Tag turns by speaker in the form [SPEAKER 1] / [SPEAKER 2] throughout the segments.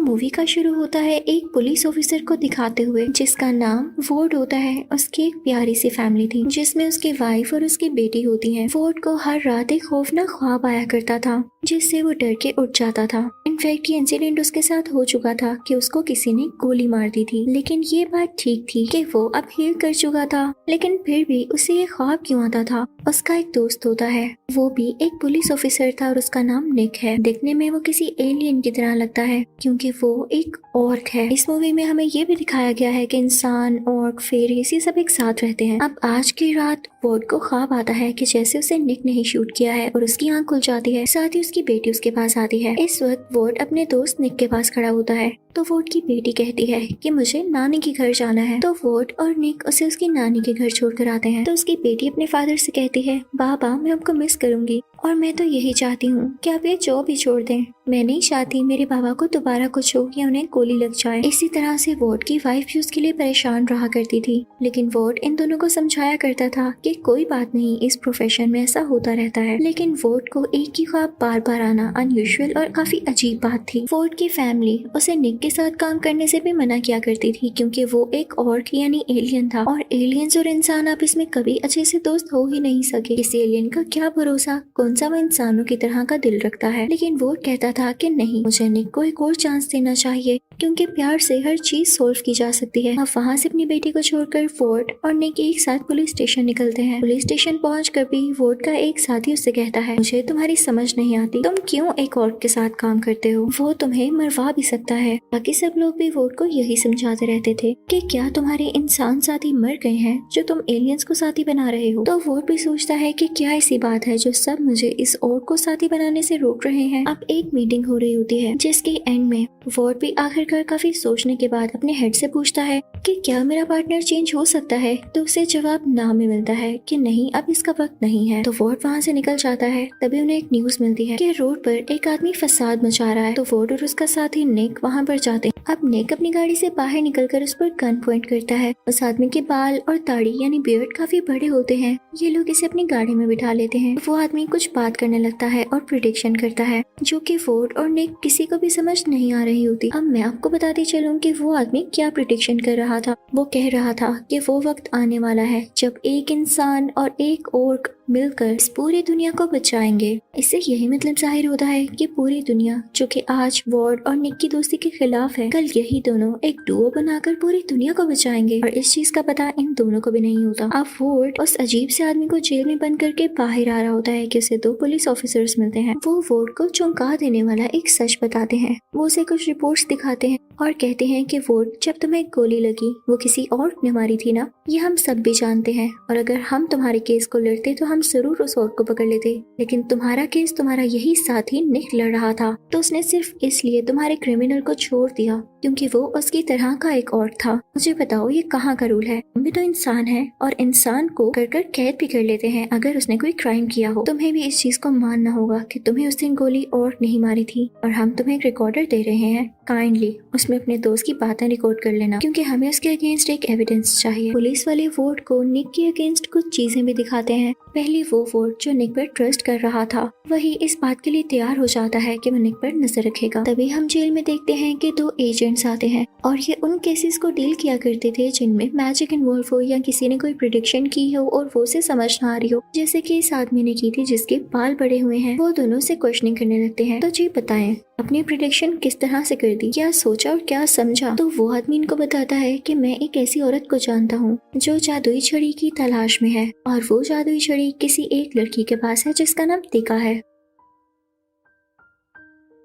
[SPEAKER 1] Movie का शुरू होता है एक पुलिस ऑफिसर को दिखाते हुए जिसका नाम वोर्ड होता है। उसकी एक प्यारी सी फैमिली थी जिसमें उसकी वाइफ और उसकी बेटी होती है। वोर्ड को हर रात एक खौफनाक ख्वाब आया करता था जिससे वो डर के उठ जाता था। इनफैक्ट ये इंसिडेंट उसके साथ हो चुका था कि उसको किसी ने गोली मार दी थी, लेकिन ये बात ठीक थी कि वो अब हील कर चुका था। लेकिन फिर भी उसे ये ख्वाब क्यों आता था? उसका एक दोस्त होता है, वो भी एक पुलिस ऑफिसर था और उसका नाम निक है। दिखने में वो किसी एलियन की तरह लगता है क्योंकि वो एक ऑर्क है। इस मूवी में हमें ये भी दिखाया गया है कि इंसान, ऑर्क, फेरीज ये सब एक साथ रहते हैं। अब आज की रात वोर्ड को ख्वाब आता है कि जैसे उसे निक ने ही शूट किया है और उसकी आंख खुल जाती है। साथ ही उसकी बेटी उसके पास आती है। इस वक्त वोर्ड अपने दोस्त निक के पास खड़ा होता है तो वोर्ड की बेटी कहती है कि मुझे नानी के घर जाना है। तो वोर्ड और निक उसे उसकी नानी के घर छोड़कर आते हैं। तो उसकी बेटी अपने फादर से कहती है, बाबा मैं आपको मिस करूंगी और मैं तो यही चाहती हूँ कि आप ये जॉब ही छोड़ दें। मैं नहीं चाहती मेरे बाबा को दोबारा कुछ हो या उन्हें गोली लग जाए। इसी तरह से वोर्ड की वाइफ भी उसके लिए परेशान रहा करती थी, लेकिन वोर्ड इन दोनों को समझाया करता था कि कोई बात नहीं, इस प्रोफेशन में ऐसा होता रहता है। लेकिन वोर्ड को एक ही ख्वाब बार बार आना अनयूजुअल और काफी अजीब बात थी। वोर्ड की फैमिली उसे निक के साथ काम करने से भी मना किया करती थी क्योंकि वो एक ऑर्क यानी एलियन था और एलियंस और इंसान आप इसमें कभी अच्छे से दोस्त हो ही नहीं सके। इस एलियन का क्या भरोसा, कौन सा वो इंसानों की तरह का दिल रखता है। लेकिन वो कहता था कि नहीं, मुझे निक को एक और चांस देना चाहिए क्योंकि प्यार से हर चीज सॉल्व की जा सकती है। अब वहाँ से अपनी बेटी को छोड़कर वोर्ड और निक एक साथ पुलिस स्टेशन निकलते हैं। पुलिस स्टेशन पहुंचकर भी वोर्ड का एक साथी उससे कहता है, मुझे तुम्हारी समझ नहीं आती, तुम क्यों एक औरत के साथ काम करते हो, वो तुम्हें मरवा भी सकता है। बाकी सब लोग भी वोर्ड को यही समझाते रहते थे कि क्या तुम्हारे इंसान साथी मर गए हैं जो तुम एलियंस को साथी बना रहे हो। तो वोर्ड भी सोचता है कि क्या ऐसी बात है जो सब मुझे इस औरत को साथी बनाने से रोक रहे हैं। अब एक मीटिंग हो रही होती है जिसके एंड में वोर्ड भी आखिरकार काफी सोचने के बाद अपने हेड से पूछता है कि क्या मेरा पार्टनर चेंज हो सकता है। तो उसे जवाब ना में मिलता है कि नहीं, अब इसका वक्त नहीं है। तो वोर्ड वहाँ से निकल जाता है। तभी उन्हें एक न्यूज मिलती है कि रोड पर एक आदमी फसाद मचा रहा है। तो वोर्ड और उसका साथी निक वहाँ पर जाते हैं। अब निक अपनी गाड़ी से बाहर निकलकर उस पर गन पॉइंट करता है। उस आदमी के बाल और दाढ़ी यानी बियर्ड काफी बड़े होते हैं। ये लोग इसे अपनी गाड़ी में बिठा लेते हैं। वो आदमी कुछ बात करने लगता है और प्रिडिक्शन करता है जो कि वोर्ड और निक किसी को भी समझ नहीं आ रही होती। अब मैं आपको बताती चलूं कि वो आदमी क्या प्रिडिक्शन कर रहा था। वो कह रहा था कि वो वक्त आने वाला है जब एक इंसान और एक ऑर्क मिलकर इस पूरी दुनिया को बचाएंगे। इससे यही मतलब जाहिर होता है कि पूरी दुनिया जो कि आज वॉर्ड और निक की दोस्ती के खिलाफ है, कल यही दोनों एक डुओ बनाकर पूरी दुनिया को बचाएंगे। और इस चीज का पता इन दोनों को भी नहीं होता। अब वॉर्ड उस अजीब से आदमी को जेल में बंद करके बाहर आ रहा होता है कि उसे दो पुलिस ऑफिसर्स मिलते हैं। वो वॉर्ड को चौंका देने वाला एक सच बताते हैं। वो उसे कुछ रिपोर्ट्स दिखाते हैं और कहते हैं कि वॉर्ड, जब तुम्हें गोली लगी वो किसी और ने मारी थी ना, ये हम सब भी जानते हैं। और अगर हम तुम्हारे केस को लड़ते तो हम जरूर उस औरत को पकड़ लेते, लेकिन तुम्हारा केस तुम्हारा यही साथी निक लड़ रहा था, तो उसने सिर्फ इसलिए तुम्हारे क्रिमिनल को छोड़ दिया क्योंकि वो उसकी तरह का एक औरत था। मुझे बताओ ये कहाँ का रूल है? हम भी तो इंसान हैं और इंसान को कर कर कैद भी कर लेते हैं अगर उसने कोई क्राइम किया हो। तुम्हें भी इस चीज को मानना होगा कि तुम्हें उस दिन गोली और नहीं मारी थी और हम तुम्हें एक रिकॉर्डर दे रहे हैं, काइंडली उसमें अपने दोस्त की बातें रिकॉर्ड कर लेना क्योंकि हमें उसके अगेंस्ट एक एविडेंस चाहिए। पुलिस वाले वोर्ड को निक के अगेंस्ट कुछ चीजें भी दिखाते हैं। पहली वो वोर्ड जो निक पर ट्रस्ट कर रहा था वही इस बात के लिए तैयार हो जाता है कि वो निक पर नजर रखेगा। तभी हम जेल में देखते हैं कि दो एजेंट्स आते हैं और ये उन केसेस को डील किया करते थे जिनमें मैजिक इन्वॉल्व हो या किसी ने कोई प्रिडिक्शन की हो और वो उसे समझ ना आ रही हो, जैसे कि इस आदमी ने की थी जिसके बाल बड़े हुए हैं। वो दोनों से क्वेश्चनिंग करने लगते हैं। तो जी बताएं, अपनी प्रिडिक्शन किस तरह से कर दी, क्या सोचा और क्या समझा? तो वो आदमी इनको बताता है कि मैं एक ऐसी औरत को जानता हूँ जो जादुई छड़ी की तलाश में है और वो जादुई छड़ी किसी एक लड़की के पास है जिसका नाम टिका है।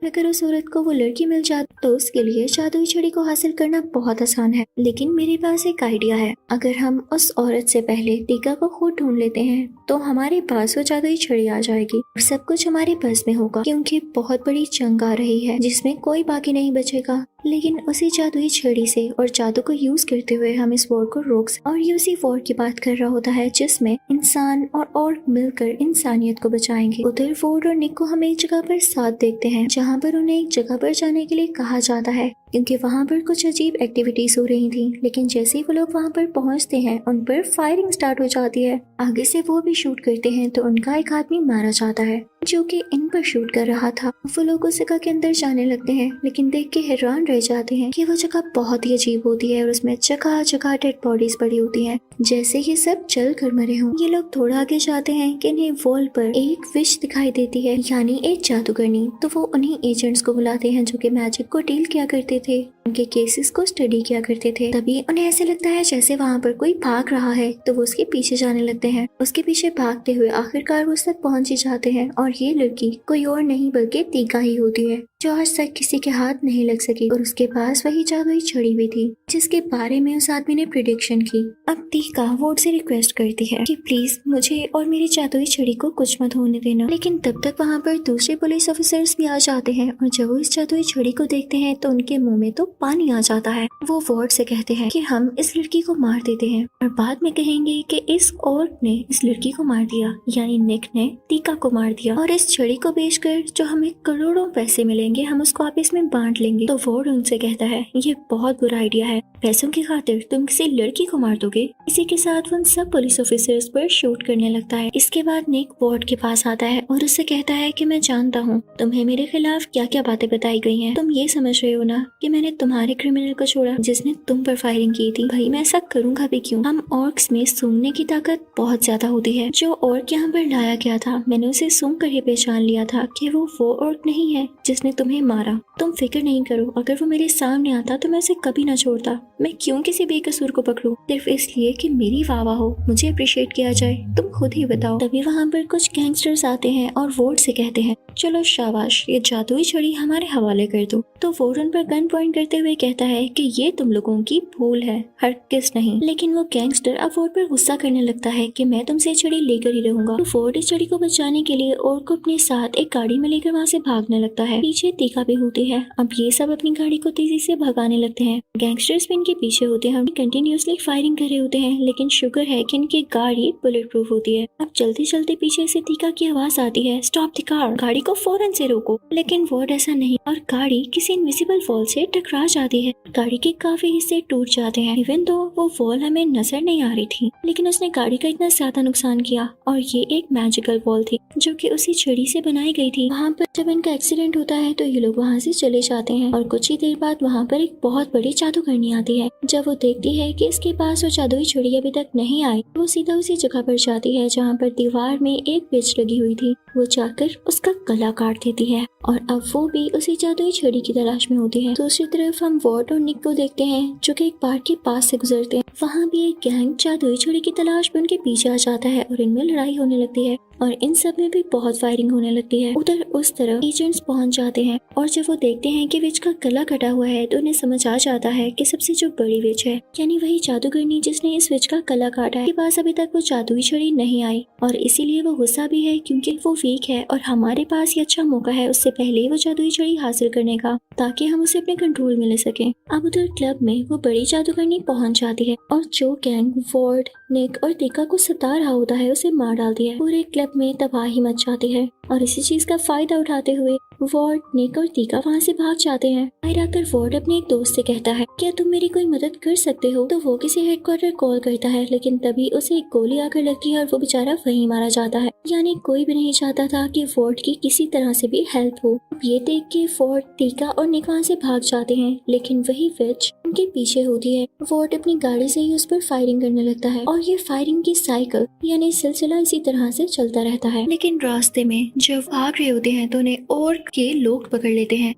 [SPEAKER 1] अगर उस औरत को वो लड़की मिल जाती तो उसके लिए जादुई छड़ी को हासिल करना बहुत आसान है। लेकिन मेरे पास एक आइडिया है, अगर हम उस औरत से पहले टीका को खुद ढूंढ लेते हैं तो हमारे पास वो जादुई छड़ी आ जाएगी और सब कुछ हमारे बस में होगा क्योंकि बहुत बड़ी जंग आ रही है जिसमें कोई बाकी नहीं बचेगा। लेकिन उसी जादुई छड़ी से और जादू को यूज करते हुए हम इस वॉर को रोक सकते। और ये उसी वॉर की बात कर रहा होता है जिसमें इंसान और मिलकर इंसानियत को बचाएंगे। उधर वॉर और निक को हम एक जगह पर साथ देखते हैं जहाँ पर उन्हें एक जगह पर जाने के लिए कहा जाता है क्योंकि वहाँ पर कुछ अजीब एक्टिविटीज हो रही थी। लेकिन जैसे ही वो लोग वहाँ पर पहुँचते हैं उन पर फायरिंग स्टार्ट हो जाती है। आगे से वो भी शूट करते हैं तो उनका एक आदमी मारा जाता है। जो कि इन पर शूट कर रहा था। वो लोग उस जगह के अंदर जाने लगते हैं, लेकिन देख के हैरान रह जाते हैं कि वो जगह बहुत ही अजीब होती है और उसमें जगह जगह डेड बॉडीज पड़ी होती हैं, जैसे ये सब जल कर मरे हों। ये लोग थोड़ा आगे जाते हैं कि इन्हें वॉल पर एक विश दिखाई देती है, यानी एक जादूगरनी। तो वो उन्हीं एजेंट्स को बुलाते हैं जो कि मैजिक को डील किया करते थे, उनके केसेस को स्टडी किया करते थे। तभी उन्हें ऐसे लगता है जैसे वहाँ पर कोई भाग रहा है, तो वो उसके पीछे जाने लगते हैं। उसके पीछे भागते हुए आखिरकार वो उस तक पहुंच ही जाते हैं और ये लड़की कोई और नहीं बल्कि तीका ही होती है, जो आज तक किसी के हाथ नहीं लग सकी और उसके पास वही जादुई छड़ी भी थी जिसके बारे में उस आदमी ने प्रिडिक्शन की। अब तीका वोड से रिक्वेस्ट करती है कि प्लीज मुझे और मेरी जादुई छड़ी को कुछ मत होने देना, लेकिन तब तक वहाँ पर दूसरे पुलिस ऑफिसर्स भी आ जाते हैं और जब वो इस जादुई छड़ी को देखते हैं तो उनके मुंह में तो पानी आ जाता है। वो वोड से कहते हैं कि हम इस लड़की को मार देते हैं और बाद में कहेंगे कि इस औरत ने इस लड़की को मार दिया, यानी निक ने तीका को मार दिया, और इस छड़ी को बेचकर जो हमें करोड़ों पैसे मिलेंगे हम उसको आपस में बांट लेंगे। तो वोड उनसे कहता है ये बहुत बुरा आइडिया है, पैसों की खातिर तुम किसी लड़की को मार दोगे। इसी के साथ वो उन सब पुलिस ऑफिसर्स पर शूट करने लगता है। इसके बाद निक वोड के पास आता है और उससे कहता है कि मैं जानता हूँ तुम्हें मेरे खिलाफ क्या क्या बातें बताई गई हैं। तुम ये समझ रहे हो ना कि मैंने तुम्हारे क्रिमिनल को छोड़ा जिसने तुम पर फायरिंग की थी। भाई मैं ऐसा करूंगा भी क्यों? हम ऑर्क्स में सूंघने की ताकत बहुत ज्यादा होती है। जो ऑर्क यहाँ पर लाया गया था मैंने उसे सूंघ कर ही पहचान लिया था कि वो ऑर्क नहीं है जिसने तुम्हें मारा। तुम फिक्र नहीं करो, अगर वो मेरे सामने आता तो मैं उसे कभी ना छोड़ता। मैं क्यों किसी बेकसूर को पकड़ूं सिर्फ इसलिए कि मेरी वाह हो, मुझे अप्रिशिएट किया जाए? तुम खुद ही बताओ। तभी वहाँ पर कुछ गैंगस्टर्स आते हैं और वोड से कहते हैं चलो शाबाश, ये जादुई छड़ी हमारे हवाले कर दो। तो वोड उन पर गन पॉइंट करते हुए कहता है कि ये तुम लोगों की भूल है, हरगिज़ नहीं। लेकिन वो गैंगस्टर अब वोड पर गुस्सा करने लगता है कि मैं तुमसे छड़ी लेकर ही रहूंगा। तो वोड इस छड़ी को बचाने के लिए और को अपने साथ एक गाड़ी में लेकर वहाँ से भागने लगता है। पीछे तीका भी होती है। अब ये सब अपनी गाड़ी को तेजी से भगाने लगते हैं। गैंगस्टर्स भी इनके पीछे होते हैं, कंटिन्यूअसली फायरिंग कर रहे होते हैं, लेकिन शुक्र है कि इनकी गाड़ी बुलेट प्रूफ होती है। अब चलते चलते पीछे से तीका की आवाज आती है स्टॉप द कार, गाड़ी को फौरन से रोको। लेकिन वोड ऐसा नहीं और गाड़ी किसी इनविजिबल वॉल से टकरा जाती है। गाड़ी के काफी हिस्से टूट जाते हैं। इवन दो वो वॉल हमें नजर नहीं आ रही थी, लेकिन उसने गाड़ी का इतना ज्यादा नुकसान किया। और ये एक मैजिकल वॉल थी जो कि उसी छड़ी से बनाई गई थी। वहाँ पर जब इनका एक्सीडेंट होता है तो ये लोग वहाँ से चले जाते हैं और कुछ ही देर बाद वहाँ पर एक बहुत बड़ी जादूगरनी आती है। जब वो देखती है कि इसके पास वो जादुई छड़ी अभी तक नहीं आई, वो सीधा उसी जगह पर जाती है जहाँ पर दीवार में एक विच लगी हुई थी। वो जाकर उसका गला काट देती है और अब वो भी उसी जादुई छड़ी की तलाश में होती है। दूसरी तरफ हम वॉट और निक को देखते हैं जो कि एक बार के पास से गुजरते हैं। वहाँ भी एक गैंग जादुई छड़ी की तलाश में उनके पीछे आ जाता है और इनमें लड़ाई होने लगती है और इन सब में भी बहुत फायरिंग होने लगती है। उधर उस तरफ एजेंट्स पहुंच जाते हैं और जब वो देखते हैं कि विच का गला कटा हुआ है तो उन्हें समझ आ जाता है कि सबसे जो बड़ी विच है यानी वही जादूगरनी जिसने इस विच का गला काटा है, के पास अभी तक वो जादुई छड़ी नहीं आई और इसीलिए वो गुस्सा भी है क्योंकि वो वीक है और हमारे पास ये अच्छा मौका है उससे पहले वो जादुई छड़ी हासिल करने का, ताकि हम उसे अपने कंट्रोल में ले सकें। अब उधर क्लब में वो बड़ी जादूगरनी पहुंच जाती है और जो गैंग वॉर्ड, निक और तीका को सता रहा होता है उसे मार डालती है। पूरे क्लब में तबाही मच जाती है और इसी चीज का फायदा उठाते हुए वॉर्ड, निक और तीका वहाँ से भाग जाते हैं। बाहर आकर वॉर्ड अपने एक दोस्त से कहता है क्या तुम मेरी कोई मदद कर सकते हो? तो वो किसी हेडक्वार्टर कॉल करता है, लेकिन तभी उसे एक गोली आकर लगती है और वो बेचारा वहीं मारा जाता है। यानी कोई भी नहीं चाहता था कि वॉर्ड की किसी तरह से भी हेल्प हो। ये देख के वॉर्ड, तीका और निक वहाँ से भाग जाते हैं, लेकिन वही विच उनके पीछे होती है। वॉर्ड अपनी गाड़ी से ही उस पर फायरिंग करने लगता है और ये फायरिंग की साइकिल यानी सिलसिला इसी तरह से चलता रहता है। लेकिन रास्ते में जब भाग रहे होते हैं तो उन्हें और के लोग पकड़ लेते हैं।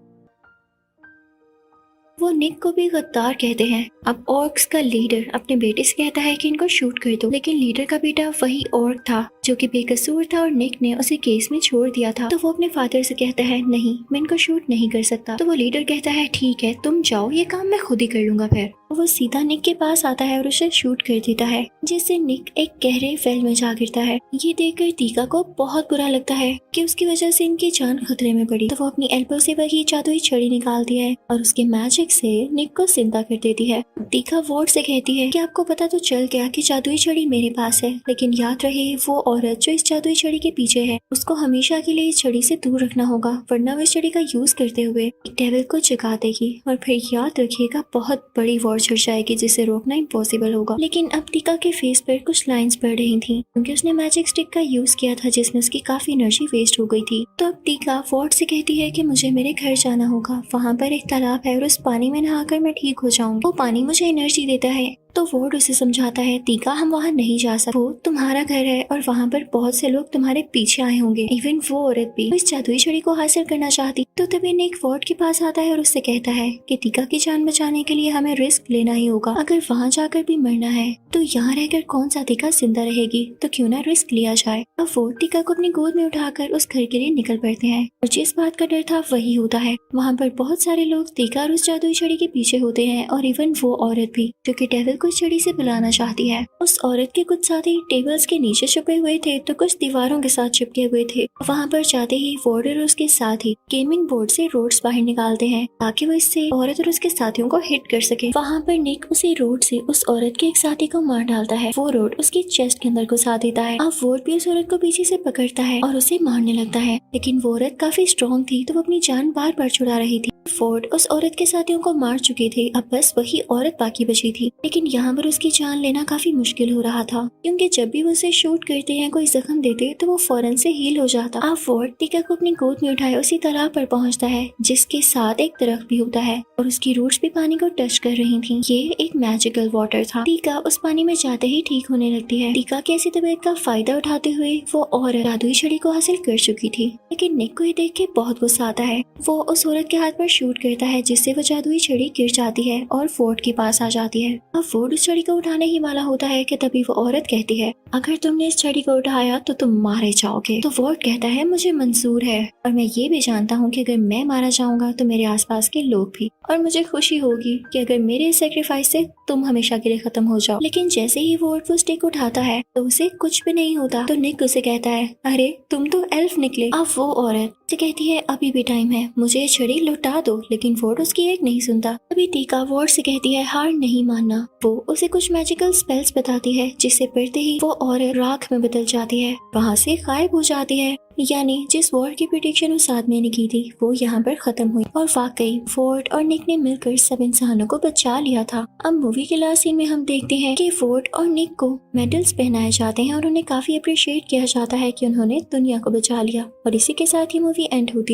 [SPEAKER 1] वो निक को भी गद्दार कहते हैं। अब ऑर्क्स का लीडर अपने बेटे से कहता है कि इनको शूट कर दो, लेकिन लीडर का बेटा वही ऑर्क था जो कि बेकसूर था और निक ने उसे केस में छोड़ दिया था। तो वो अपने फादर से कहता है नहीं, मैं इनको शूट नहीं कर सकता। तो वो लीडर कहता है ठीक है तुम जाओ, ये काम मैं खुद ही कर लूंगा। फिर वो सीधा निक के पास आता है और उसे शूट कर देता है, जिससे निक एक गहरे वेल में जा गिरता है। ये देखकर तीका को बहुत बुरा लगता है कि उसकी वजह से इनकी जान खतरे में पड़ी। तो वो अपनी एल्बो से वही जादुई छड़ी निकालती है और उसके मैजिक से निक को जिंदा कर देती है। तीका वॉर्ड से कहती है कि आपको पता तो चल गया कि जादुई छड़ी मेरे पास है, लेकिन याद रहे वो औरत जो इस जादुई छड़ी के पीछे है उसको हमेशा के लिए इस छड़ी से दूर रखना होगा, वरना वो इस छड़ी का यूज करते हुए एक डेविल को जगा देगी और फिर याद रखिएगा बहुत बड़ी वॉर छिड़ जाएगी जिसे रोकना इम्पॉसिबल होगा। लेकिन अब टीका के फेस पर कुछ लाइंस पड़ रही थी क्योंकि उसने मैजिक स्टिक का यूज किया था जिसमें उसकी काफी एनर्जी वेस्ट हो गई थी। तो अब टीका वॉर्ड से कहती है कि मुझे मेरे घर जाना होगा, वहाँ पर एक तालाब है और उस पानी में नहाकर मैं ठीक हो जाऊंगी। वो पानी मुझे एनर्जी देता है। तो वॉर्ड उसे समझाता है, टीका हम वहाँ नहीं जा सकते, वो तुम्हारा घर है और वहाँ पर बहुत से लोग तुम्हारे पीछे आए होंगे। इवन वो औरत भी इस जादुई छड़ी को हासिल करना चाहती। तो तभी निक वॉर्ड के पास आता है और उससे कहता है कि टीका की जान बचाने के लिए हमें रिस्क लेना ही होगा। अगर वहाँ जाकर भी मरना है तो यहाँ रहकर कौन सा टीका जिंदा रहेगी, तो क्यों ना रिस्क लिया जाए। अब वॉर्ड टीका को अपनी गोद में उठाकर उस घर के लिए निकल पड़ते हैं और जिस बात का डर था वही होता है। वहाँ पर बहुत सारे लोग टीका और उस जादुई छड़ी के पीछे होते हैं और इवन वो औरत भी जो कि डेविल को छड़ी से बुलाना चाहती है। उस औरत के कुछ साथी टेबल्स के नीचे छुपे हुए थे तो कुछ दीवारों के साथ चिपके हुए थे। वहाँ पर जाते ही वॉर्ड और उसके साथी गेमिंग बोर्ड से रोड्स बाहर निकालते हैं ताकि वो इससे औरत और उसके साथियों को हिट कर सके। वहाँ पर निक उसी रोड से उस औरत के एक साथी को मार डालता है। वो रोड उसकी चेस्ट के अंदर घुसा देता है। अब वॉर्ड भी उस औरत को पीछे से पकड़ता है और उसे मारने लगता है, लेकिन वो औरत काफी स्ट्रॉन्ग थी तो वो अपनी जान बार बार छुड़ा रही थी। फोर्ड उस औरत के साथियों को मार चुके थे, अब बस वही औरत बाकी बची थी। लेकिन यहाँ पर उसकी जान लेना काफी मुश्किल हो रहा था क्योंकि जब भी वो उसे शूट करते हैं, कोई जख्म देते तो वो फौरन से हील हो जाता। अब फोर्ड टीका को अपनी गोद में उठाए उसी तालाब पर पहुँचता है जिसके साथ एक दरख्त भी होता है और उसकी रूट्स भी पानी को टच कर रही थी। ये एक मैजिकल वाटर था। टीका उस पानी में जाते ही ठीक होने लगती है। टीका की ऐसी तबीयत का फायदा उठाते हुए वो औरत जादुई छड़ी को हासिल कर चुकी थी। लेकिन निक को ये देख के बहुत गुस्सा आता है। वो उस औरत के हाथ पर शूट करता है जिससे वो जादुई छड़ी गिर जाती है और फोर्ड के पास आ जाती है। अब फोर्ड उस छड़ी को उठाने ही वाला होता है कि तभी वो औरत कहती है, अगर तुमने इस छड़ी को उठाया तो तुम मारे जाओगे। तो फोर्ड कहता है, मुझे मंजूर है और मैं ये भी जानता हूँ कि अगर मैं मारा जाऊंगा तो मेरे आसपास के लोग भी, और मुझे खुशी होगी कि अगर मेरे सेक्रीफाइस से तुम हमेशा के लिए खत्म हो जाओ। लेकिन जैसे ही वो स्टिक उठाता है तो उसे कुछ भी नहीं होता। तो निक उसे कहता है, अरे तुम तो एल्फ निकले। अब वो औरत से कहती है, अभी भी टाइम है, मुझे ये छड़ी लौटा दो। लेकिन वोर्ड उसकी एक नहीं सुनता। अभी टीका वोर्ड से कहती है हार नहीं मानना। वो उसे कुछ मैजिकल स्पेल्स बताती है जिससे पढ़ते ही वो औरत राख में बदल जाती है, वहाँ से गायब हो जाती है। यानी जिस वॉर की प्रिडिक्शन उस आदमी ने की थी वो यहाँ पर खत्म हुई और वाकई फोर्ड और निक ने मिलकर सब इंसानों को बचा लिया था। अब मूवी के लास्ट सीन में हम देखते हैं कि फोर्ड और निक को मेडल्स पहनाए जाते हैं और उन्हें काफी अप्रिशिएट किया जाता है कि उन्होंने दुनिया को बचा लिया। और इसी के साथ ही मूवी एंड होती है।